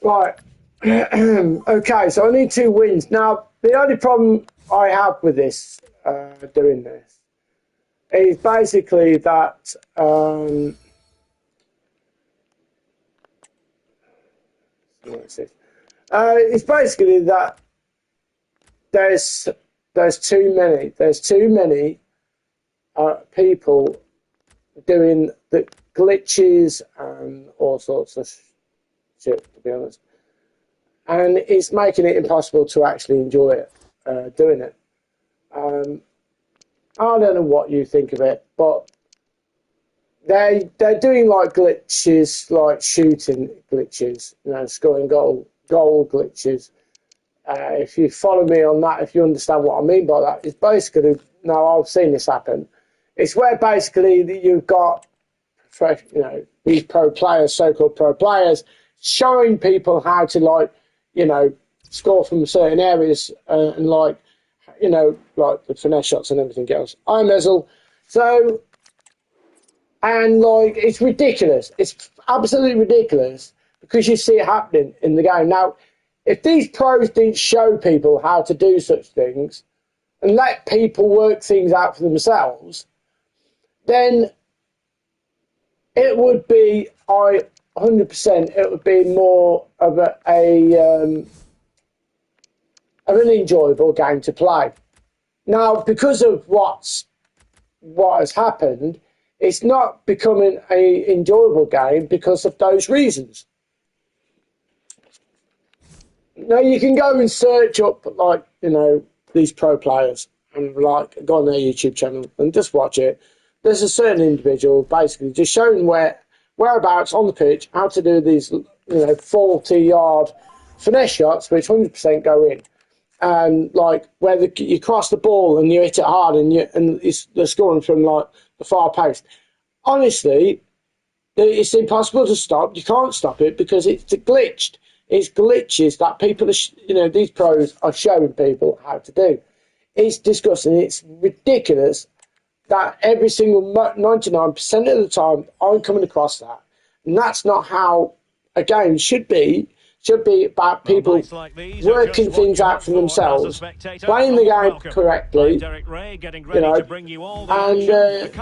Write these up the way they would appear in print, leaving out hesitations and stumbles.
Right. Okay, so I need 2 wins. Now, the only problem I have with this, doing this, is basically that what's this? It's basically that there's too many people doing the glitches and all sorts of shit, to be honest, and it's making it impossible to actually enjoy it, doing it. I don't know what you think of it, but they're doing like glitches, like shooting glitches, scoring goal glitches. If you follow me on that, if you understand what I mean by that, it's basically, now I've seen this happen. It's where basically you've got, these pro players, so-called pro players, showing people how to score from certain areas, and like the finesse shots and everything else. I'm Ezel. So, and it's ridiculous. It's absolutely ridiculous because you see it happening in the game. Now, if these pros didn't show people how to do such things and let people work things out for themselves, then it would be, 100%, it would be more of an enjoyable game to play. Now, because of what has happened, it's not becoming an enjoyable game because of those reasons. Now, you can go and search up, these pro players and, go on their YouTube channel and just watch it. There's a certain individual basically just showing whereabouts on the pitch, how to do these, 40-yard finesse shots, which 100% go in. And where you cross the ball and you hit it hard and they're scoring from the far post. Honestly, it's impossible to stop. You can't stop it because it's glitched. It's glitches that people are, these pros are showing people how to do. It's disgusting. It's ridiculous that every single 99% of the time I'm coming across that. And that's not how a game should be. Should be about people working things out for themselves, playing the game correctly, and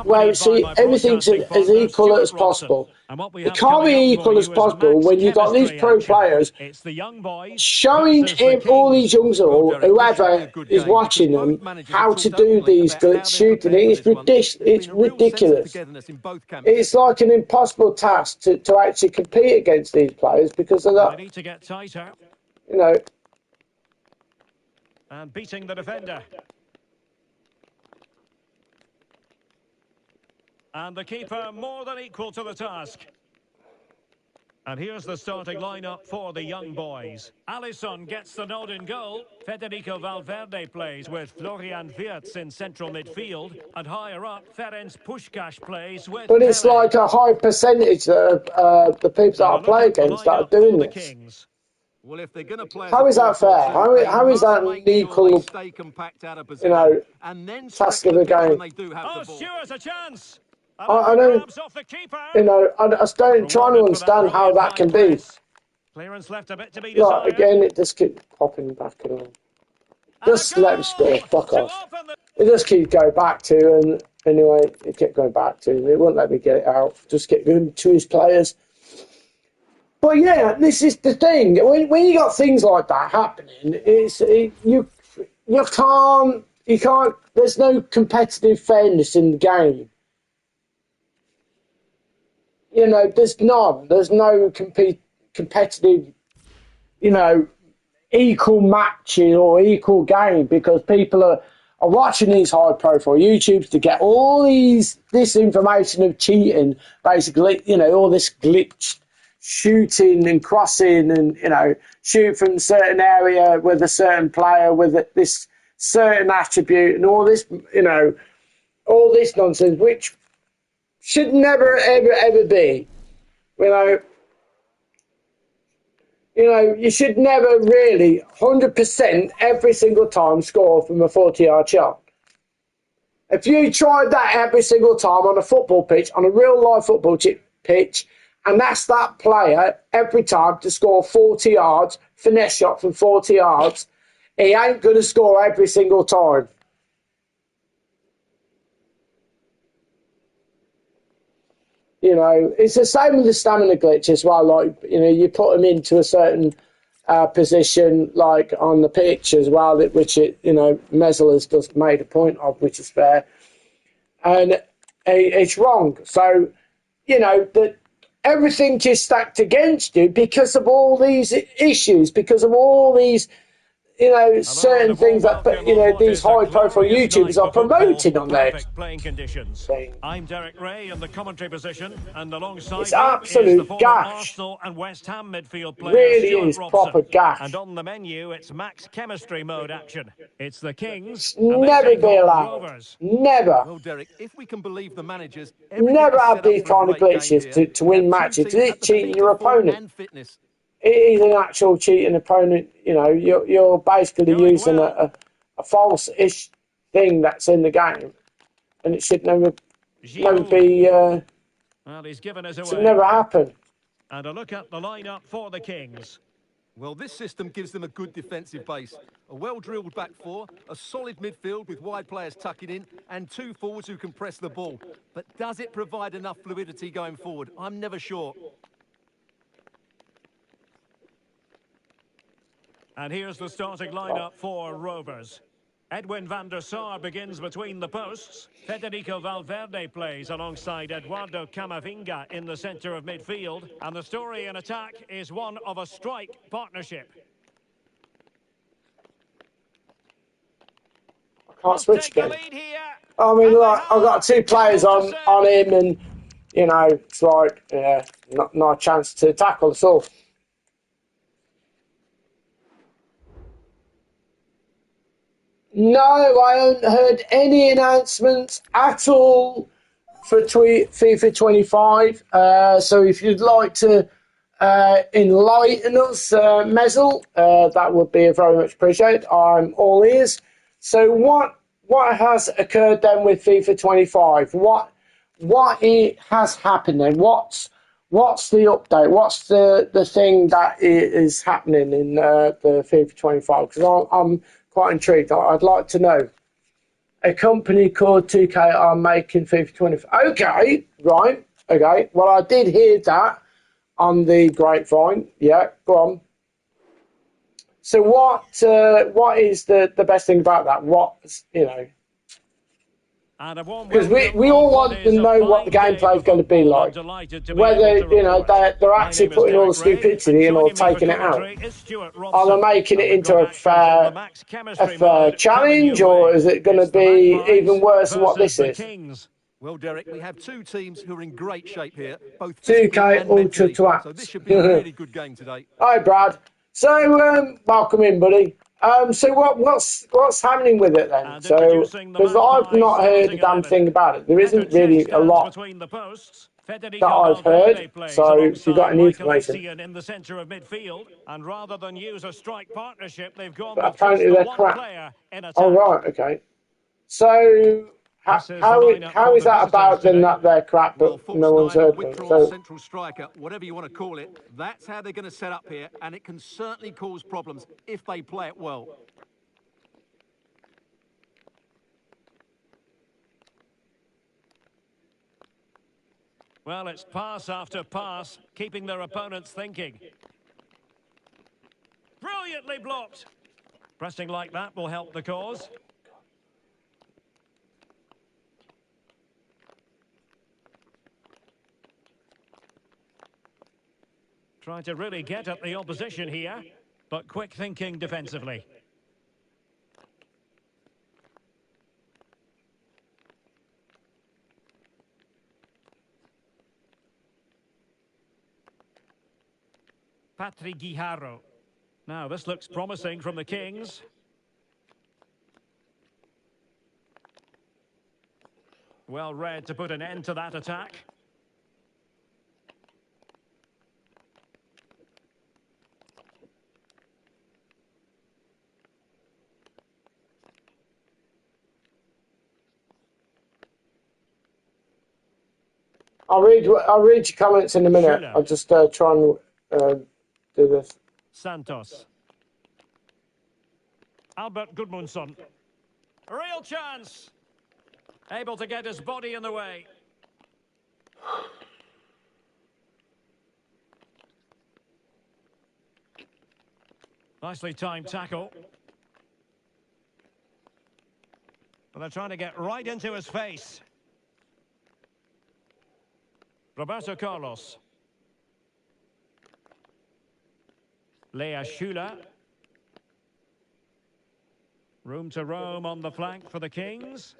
where you see everything's as equal as possible. It can't be equal as possible when you've got these pro players showing all these youngsters or whoever is watching them how to do these glitch shooting. It's ridiculous. It's like an impossible task to actually compete against these players because of that. They need to get tighter. And beating the defender. And the keeper more than equal to the task. And here's the starting lineup for the young boys. Alisson gets the nod in goal. Federico Valverde plays with Florian Wirtz in central midfield. And higher up, Ferenc Puskás plays with But it's Pele. like a high percentage of the people that I play against that are doing this. Kings. Well, if they're going to play, How is that fair? How is that an equal, stay compact out of you know, and then task of the game? they do have the ball. Stewart's a chance. I don't, Off the keeper. you know, I just don't try to understand how that can be. Clearance left a bit to be desired. Like, again, it just keeps popping back and on. Just let him score, fuck off. It just keeps going back to, and anyway, it kept going back to, and it wouldn't let me get it out. Just kept going to his players. But yeah, this is the thing. When you got things like that happening, you can't. There's no competitive fairness in the game. You know, there's none. There's no competitive, you know, equal matches or equal game, because people are watching these high-profile YouTubes to get all this information of cheating, basically. You know, all this glitch shooting and crossing, and you know, shoot from a certain area with a certain player with this certain attribute, and all this, you know, all this nonsense, which should never ever be. You know, you should never really 100% every single time score from a 40-yard shot. If you tried that every single time on a football pitch, on a real life football pitch, and that's that player every time to score 40 yards, finesse shot from 40 yards, he ain't going to score every single time. You know, it's the same with the stamina glitch as well. Like, you know, you put him into a certain position, like on the pitch as well, which it, you know, Mesel has just made a point of, which is fair, and it's wrong. So, you know, that everything is stacked against you because of all these issues, because of all these, you know, certain things that, you know, these high-profile YouTubers are promoting on their playing conditions. thing. I'm Derek Ray in the commentary position, and alongside It's me absolute is the former gash. Arsenal and West Ham midfield player Really Stuart is Robson. proper gash. And on the menu, it's max chemistry mode action. It's the Kings. Never be allowed. Rovers. Never. Well, Derek, if we can believe the managers, Never have these kind of glitches to win matches. It's cheating your opponent. It is an actual cheating opponent. You know, you're basically using a false-ish thing that's in the game, and it should never be. Well, he's given us away. Should never happen. And a look at the lineup for the Kings. Well, this system gives them a good defensive base, a well-drilled back four, a solid midfield with wide players tucking in, and two forwards who can press the ball. But does it provide enough fluidity going forward? I'm never sure. And here's the starting lineup for Rovers. Edwin van der Sar begins between the posts. Federico Valverde plays alongside Eduardo Camavinga in the centre of midfield. And the story in attack is one of a strike partnership. I can't switch again. I mean, look, I've got two players on him, and you know, it's like, yeah, not a chance to tackle at all. No, I haven't heard any announcements at all for FIFA 25. So if you'd like to enlighten us, Mesel, that would be very much appreciated. I'm all ears. So what has occurred then with FIFA 25? What has happened then? What's the update? What's the thing that is happening in the FIFA 25? Because I'm quite intrigued. I'd like to know. A company called 2K are making FIFA 25. Okay, right. Okay. Well, I did hear that on the grapevine. Yeah, go on. So what is the best thing about that? Because we all want to know what the gameplay is going to be like. Whether, you know, they're actually putting all the stupidity in or taking it out. Are they making it into a fair challenge, or is it going to be even worse than what this is? Well, Derek, we have two teams who are in great shape here, both physically 2K and Ultra mentally. Twats. So this should be a really good game today. Hi, Brad. So, welcome in, buddy. So, what's happening with it then? And So, introducing the because I've Magpies not heard a starting damn 11. thing about it. There Better isn't really chase a stands lot between the posts. that Federico I've Valverde heard. plays So, if you've got alongside any Michael information, Essien in the centre of midfield. And rather than use a strike partnership, they've gone but with just apparently the they're one crap. player in Oh, attack. right, okay. So, This is the lineup how for is the that visitors about then today. that they're crap, Well, but no false one's nine or heard them? withdrawn So, central striker, whatever you want to call it, that's how they're going to set up here, and it can certainly cause problems if they play it well. Well, it's pass after pass, keeping their opponents thinking. Brilliantly blocked. Pressing like that will help the cause. Trying to really get at the opposition here, but quick thinking defensively. Patrick Guijarro. Now, this looks promising from the Kings. Well read to put an end to that attack. I'll read your comments in a minute. Schüller. I'll just try and do this. Santos. Albert Gudmundsson. Real chance. Able to get his body in the way. Nicely timed tackle. But they're trying to get right into his face. Roberto Carlos. Lea Schüller. Room to roam on the flank for the Kings.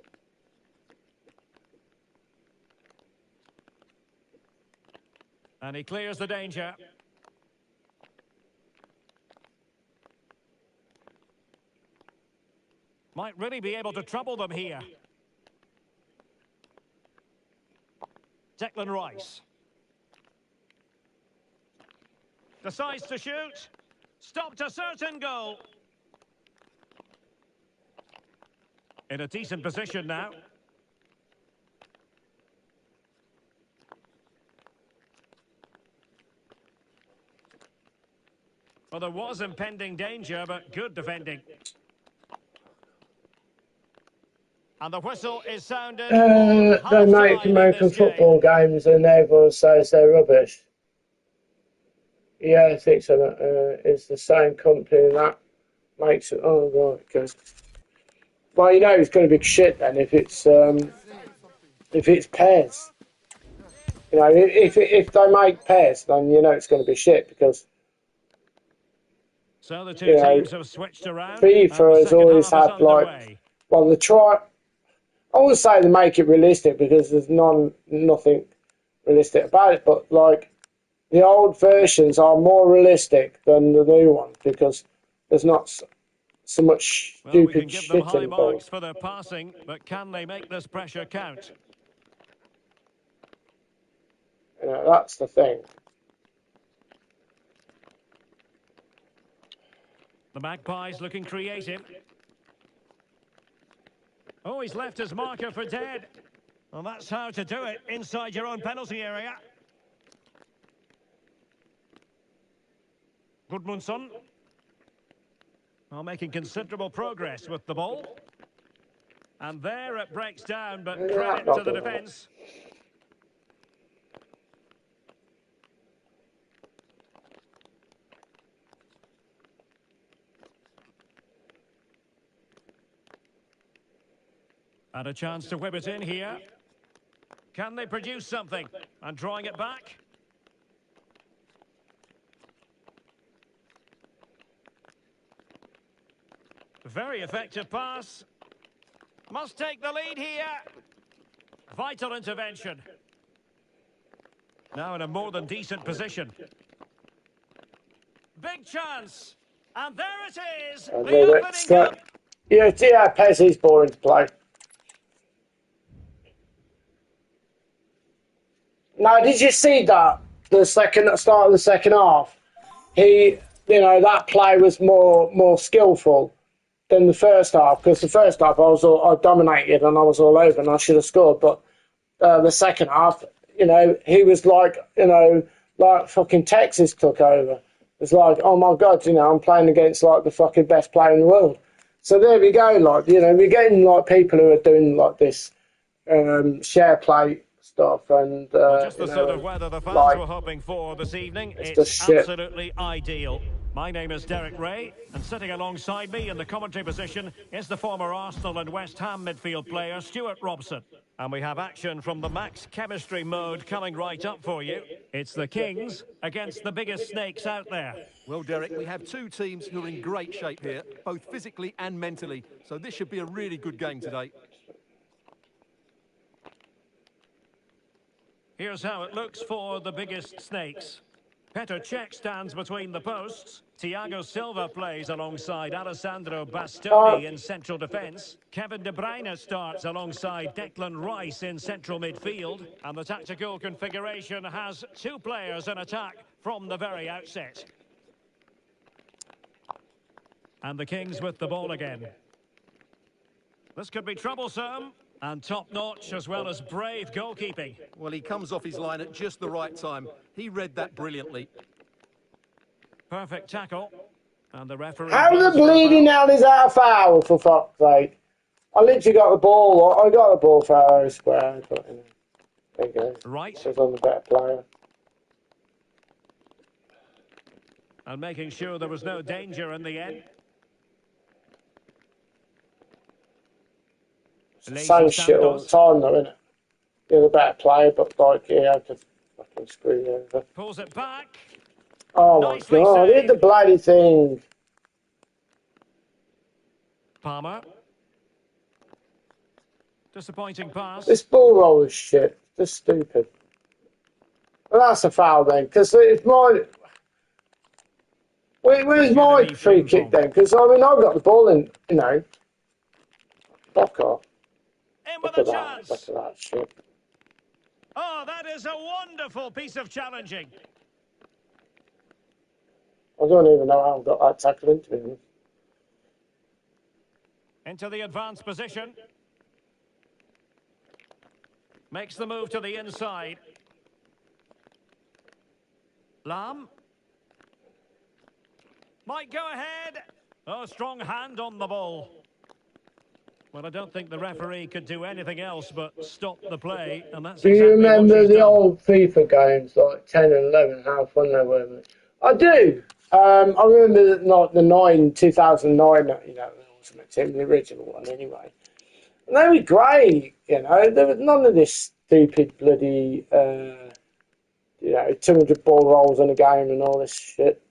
And he clears the danger. Might really be able to trouble them here. Declan Rice. Decides to shoot. Stopped a certain goal. In a decent position now. Well, there was impending danger, but good defending. And the whistle is sounded for They make half-time in American this game. football games and everyone says they're rubbish. Yeah, I think so. It's the same company that makes it. Oh, right, okay. Well, you know it's going to be shit then if it's pairs. You know, if they make pairs, then you know it's going to be shit because So the two you know teams have switched around. And FIFA the has second always half is had like, underway. well, the try. I would say they make it realistic because there's nothing realistic about it, but like the old versions are more realistic than the new one because there's not so much Well, we stupid can give them shit high involved. marks for their passing, but can they make this pressure count? You know, that's the thing. The Magpies looking creative. Oh, he's left his marker for dead. Well, that's how to do it inside your own penalty area. Gudmundsson. Well, making considerable progress with the ball. And there it breaks down, but credit to the defence. And a chance to whip it in here. Can they produce something? And drawing it back. Very effective pass. Must take the lead here. Vital intervention. Now in a more than decent position. Big chance. And there it is. A The little bit opening slow. goal. Yeah, Pez is boring to play. Now, did you see that? The start of the second half, that play was more skillful than the first half, because the first half I dominated and I was all over and I should have scored. But the second half, he was like fucking Texas took over. It's like, oh my God, I'm playing against like the fucking best player in the world. So there we go, we're getting like people who are doing like this share play stuff, and Just the sort of weather the fans were hoping for this evening. It's absolutely ideal. My name is Derek Ray, and sitting alongside me in the commentary position is the former Arsenal and West Ham midfield player Stuart Robson. And we have action from the max chemistry mode coming right up for you. It's the Kings against the biggest snakes out there. Well, Derek, we have two teams who are in great shape here, both physically and mentally. So this should be a really good game today. Here's how it looks for the biggest snakes. Petr Cech stands between the posts. Thiago Silva plays alongside Alessandro Bastoni in central defence. Kevin De Bruyne starts alongside Declan Rice in central midfield. And the tactical configuration has two players in attack from the very outset. And the Kings with the ball again. This could be troublesome. And top-notch as well as brave goalkeeping. Well, he comes off his line at just the right time. He read that brilliantly. Perfect tackle. And the referee... How the bleeding hell is that a foul, for fuck's sake? I literally got the ball. I got the ball for our square. But, there you go. Right. Says I'm the better player. And making sure there was no danger in the end. Same shit all the time, though, isn't it? You're the better player, but like you have to fucking screw you over. Pulls it back. Oh my God! Hit the bloody thing. Palmer. Disappointing pass. This ball roll is shit. Just stupid. Well, that's a foul then, because it's my. Where's my free kick then? Because I got the ball in, Fuck off. In with a chance. Look at that shit. Oh, that is a wonderful piece of challenging. I don't even know how I got that tackle into me. Into the advanced position. Makes the move to the inside. Lam. Might go ahead. Oh, strong hand on the ball. Well, I don't think the referee could do anything else but stop the play, and that's Do you remember the old FIFA games, like 10 and 11, how fun they were? I do. I remember the 2009, the Ultimate Team, the original one anyway. And they were great, There was none of this stupid bloody, 200 ball rolls in a game and all this shit.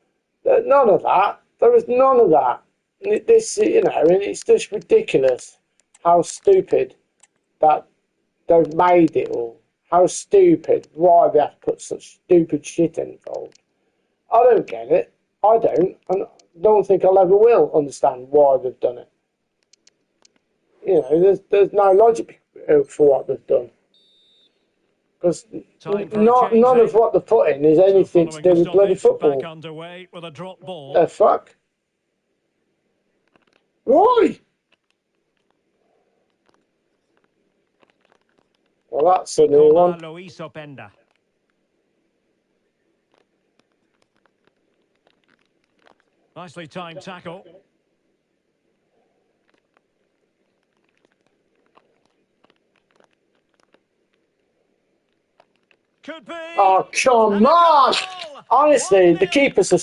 None of that. There was none of that. And it's just ridiculous how stupid that they've made it all. How stupid. Why they have to put such stupid shit involved. I don't get it. I don't. And I don't think I'll ever will understand why they've done it. There's no logic for what they've done. Because none of what they're putting is anything to do with bloody football. Back underway with a drop ball. The fuck? Why? Well, that's a new one. Luis Openda. Nicely timed tackle. Could be. Oh, come on! Honestly, the keepers are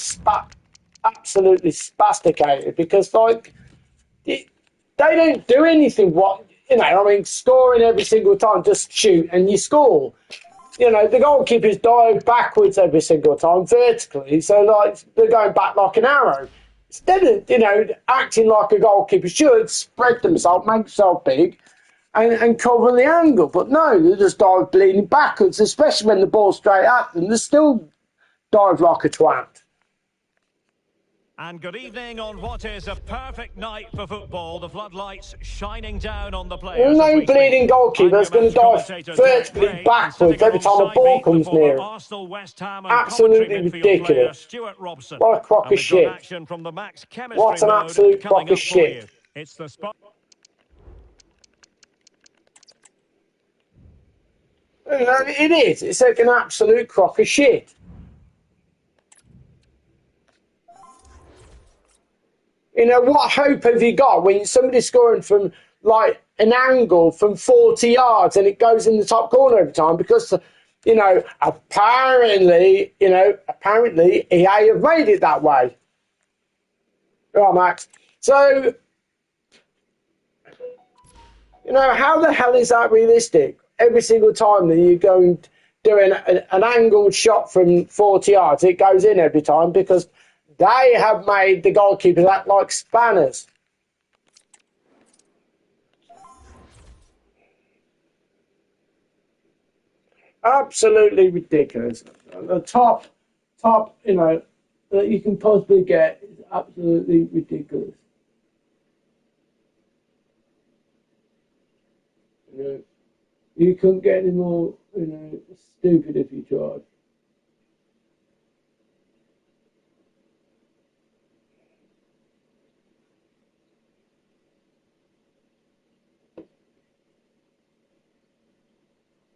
absolutely spasticated because, they don't do anything. Scoring every single time, just shoot and you score. The goalkeepers dive backwards every single time, vertically, so, they're going back like an arrow. Instead of, acting like a goalkeeper should, spread themselves, make themselves big, and cover the angle. But no, they just dive bleeding backwards, especially when the ball's straight at them. They still dive like a twat. And good evening on what is a perfect night for football. The floodlights shining down on the players as No we bleeding speak. goalkeeper I'm is your going match to dive commentator, Derek vertically Ray, and sitting backwards every time a alongside ball me, the comes former near him. Arsenal, West Ham and Coventry Absolutely midfield player, ridiculous. Stuart Robson. What a crock And of we've got shit. action from the Max Chemistry What an mode absolute coming crock of up for you. shit. It's the spot. It is. It's like an absolute crock of shit. You know, what hope have you got when somebody's scoring from like an angle from 40 yards and it goes in the top corner every time? Because, you know, apparently EA have made it that way. Right, Max. So, you know, how the hell is that realistic? Every single time that you go and do an angled shot from 40 yards, it goes in every time because they have made the goalkeepers act like spanners. Absolutely ridiculous. The top, you know, that you can possibly get is absolutely ridiculous. You know, you couldn't get any more, you know, stupid if you tried.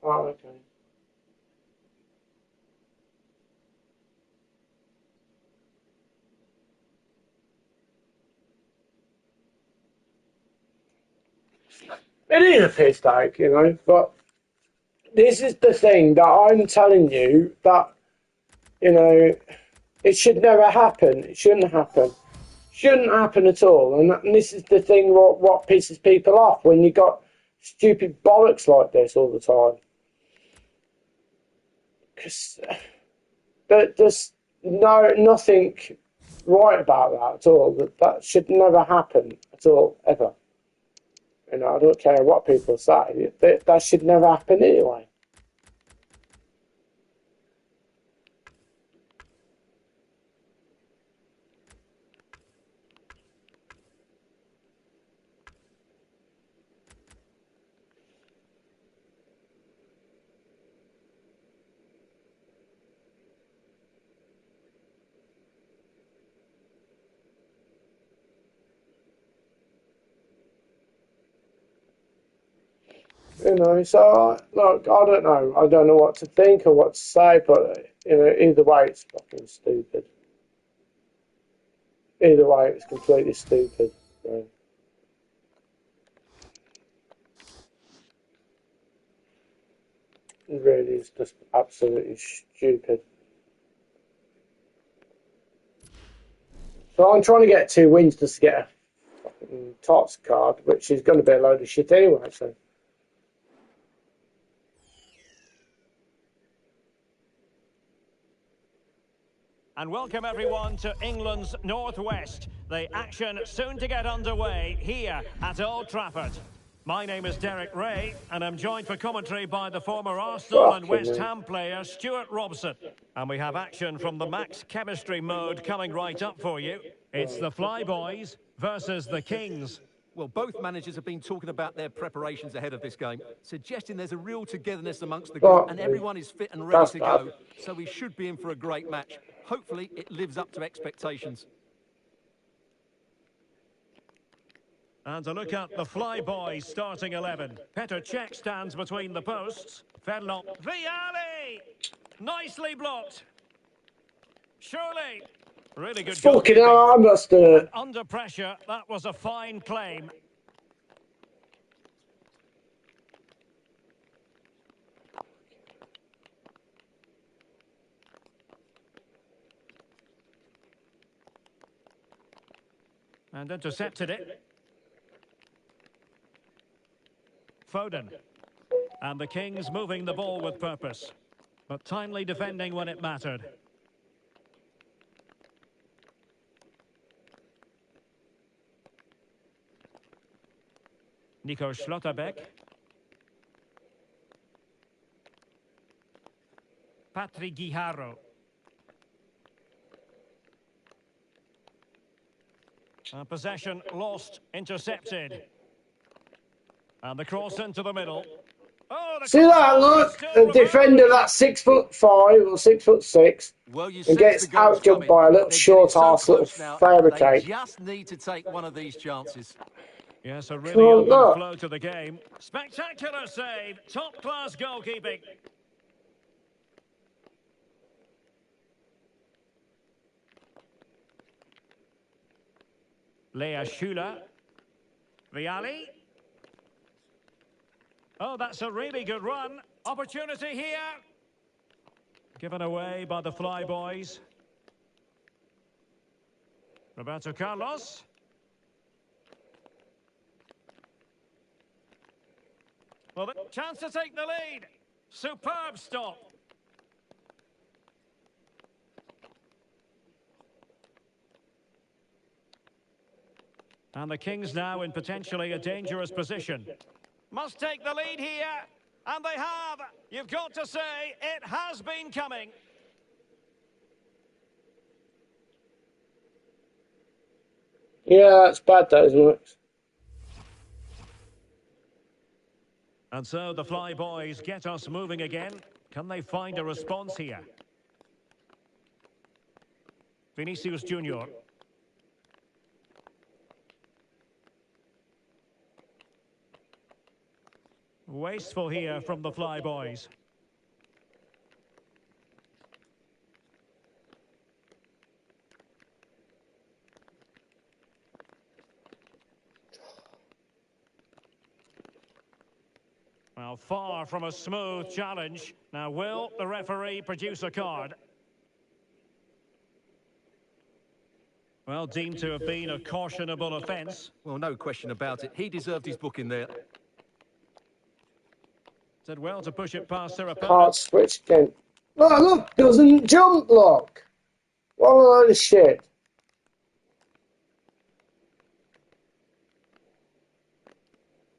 Oh, okay. It is a piss take, you know, but this is the thing that I'm telling you that, you know, it should never happen. It shouldn't happen. Shouldn't happen at all. And this is the thing what pisses people off when you got stupid bollocks like this all the time. Because there's nothing right about that at all. That should never happen at all, ever. You know, I don't care what people say. That should never happen anyway. You know, so look, I don't know. I don't know what to think or what to say, but you know, either way, it's fucking stupid. Either way, it's completely stupid. So. It really is just absolutely stupid. So I'm trying to get 2 wins just to get a fucking Tots card, which is going to be a load of shit anyway. So. And welcome everyone to England's Northwest. The action soon to get underway here at Old Trafford. My name is Derek Ray, and I'm joined for commentary by the former Arsenal and West Ham player Stuart Robson. And we have action from the Max Chemistry mode coming right up for you. It's the Flyboys versus the Kings. Well, both managers have been talking about their preparations ahead of this game, suggesting there's a real togetherness amongst the group and everyone is fit and ready to go, so we should be in for a great match. Hopefully, it lives up to expectations. And to look at the Flyboys starting 11. Petr Cech stands between the posts. Fedlon. Vialli! Nicely blocked. Surely. Really good goal. Fucking hell, I must under pressure, that was a fine claim. And intercepted it. Foden. And the Kings moving the ball with purpose, but timely defending when it mattered. Nico Schlotterbeck. Patriguijaro. And possession lost, intercepted. And the cross into the middle. Oh, the See that, cross look? still The defender, remains. that's 6'5" or 6'6", Well, you and sense gets the goals outjumped coming, by a but little they're getting short so ass little close now. They fabricate. just need to take one of these chances. Yes, a Come really on, open look. flow to the game. Spectacular save, top-class goalkeeping. Lea Schüller. Viali. Oh, that's a really good run. Opportunity here. Given away by the Flyboys. Roberto Carlos. Well, the chance to take the lead. Superb stop. And the Kings now in potentially a dangerous position. Must take the lead here. And they have. You've got to say, it has been coming. Yeah, that's bad, that, isn't it? And so the Flyboys get us moving again. Can they find a response here? Vinicius Junior. Wasteful here from the Flyboys. Well, far from a smooth challenge. Now, will the referee produce a card? Well, deemed to have been a cautionable offence. Well, no question about it. He deserved his booking there. Did well to push it past their Can't opponent. switch again. Look, doesn't jump, look. What a load of shit.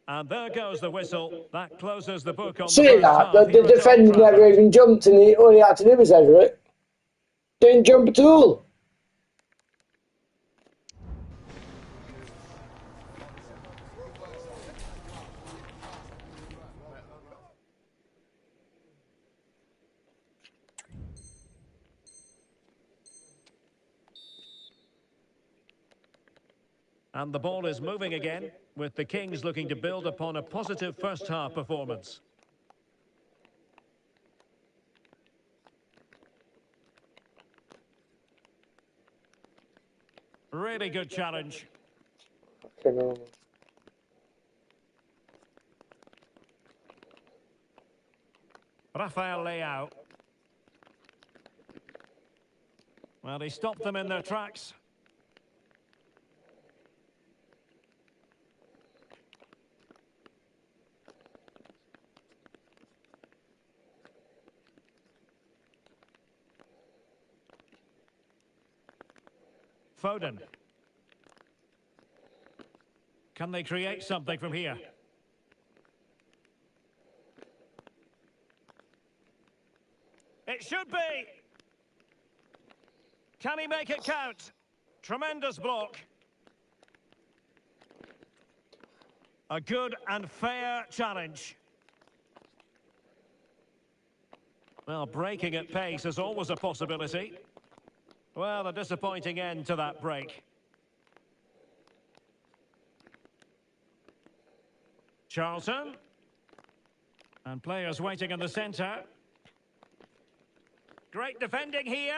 And there goes the whistle. That closes the book on the See first that? half The here at Old defender never Trafford. even jumped, and all he had to do was header it. Didn't jump at all. And the ball is moving again, with the Kings looking to build upon a positive first half performance. Really good challenge. Fucking hell. Rafael Leao. Well, he stopped them in their tracks. Foden. Can they create something from here? It should be. Can he make it count? Tremendous block. A good and fair challenge. Well, breaking at pace is always a possibility. Well, a disappointing end to that break. Charlton. And players waiting in the centre. Great defending here.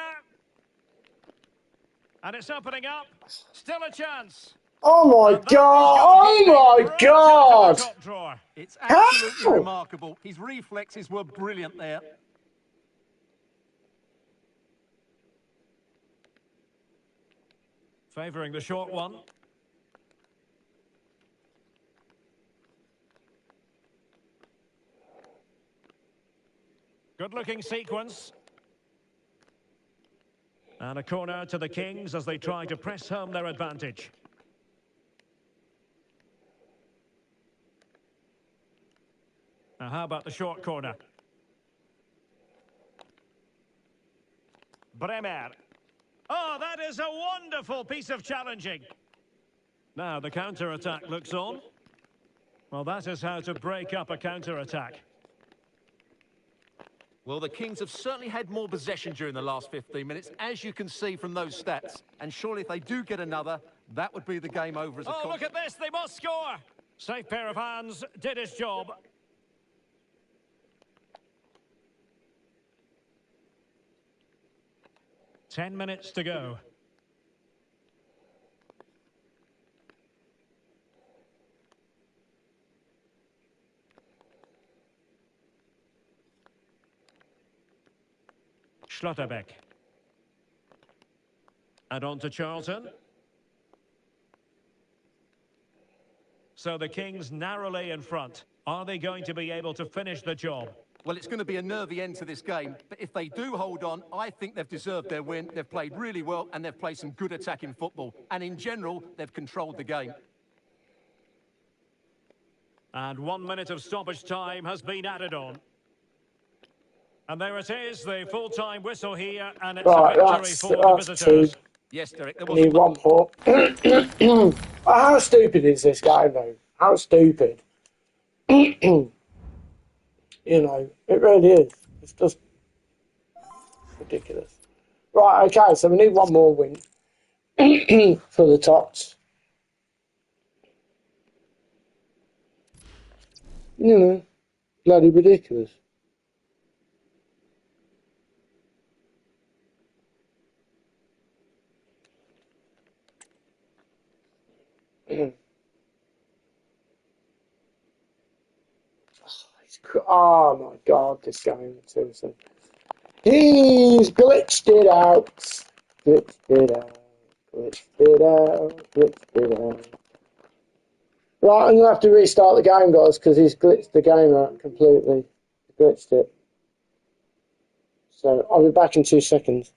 And it's opening up. Still a chance. Oh my And that was god! Oh goalkeeping my right out of god! the top drawer. It's absolutely How? remarkable. His reflexes were brilliant there. Favouring the short one. Good-looking sequence. And a corner to the Kings as they try to press home their advantage. Now, how about the short corner? Bremer. Oh, that is a wonderful piece of challenging. Now the counter-attack looks on. Well, that is how to break up a counter-attack. Well, the Kings have certainly had more possession during the last 15 minutes, as you can see from those stats. And surely if they do get another, that would be the game over as a look at this, they must score! Safe pair of hands, did his job. Ten minutes to go. Schlotterbeck. And on to Charlton. So the Kings narrowly in front. Are they going to be able to finish the job? Well, it's going to be a nervy end to this game, but if they do hold on, I think they've deserved their win. They've played really well, and they've played some good attacking football. And in general, they've controlled the game. And 1 minute of stoppage time has been added on. And there it is, the full-time whistle here, and it's a victory for the visitors. Yes, Derek, there was one more. How stupid is this guy, though? How stupid. You know, it really is. It's just ridiculous. Right, okay, so we need one more win for the Tots. You know, bloody ridiculous. Oh my God, this game, seriously. He's glitched it out. Glitched it out. Glitched it out. Glitched it out. Right, I'm going to have to restart the game, guys, because he's glitched the game out completely. Glitched it. So I'll be back in 2 seconds.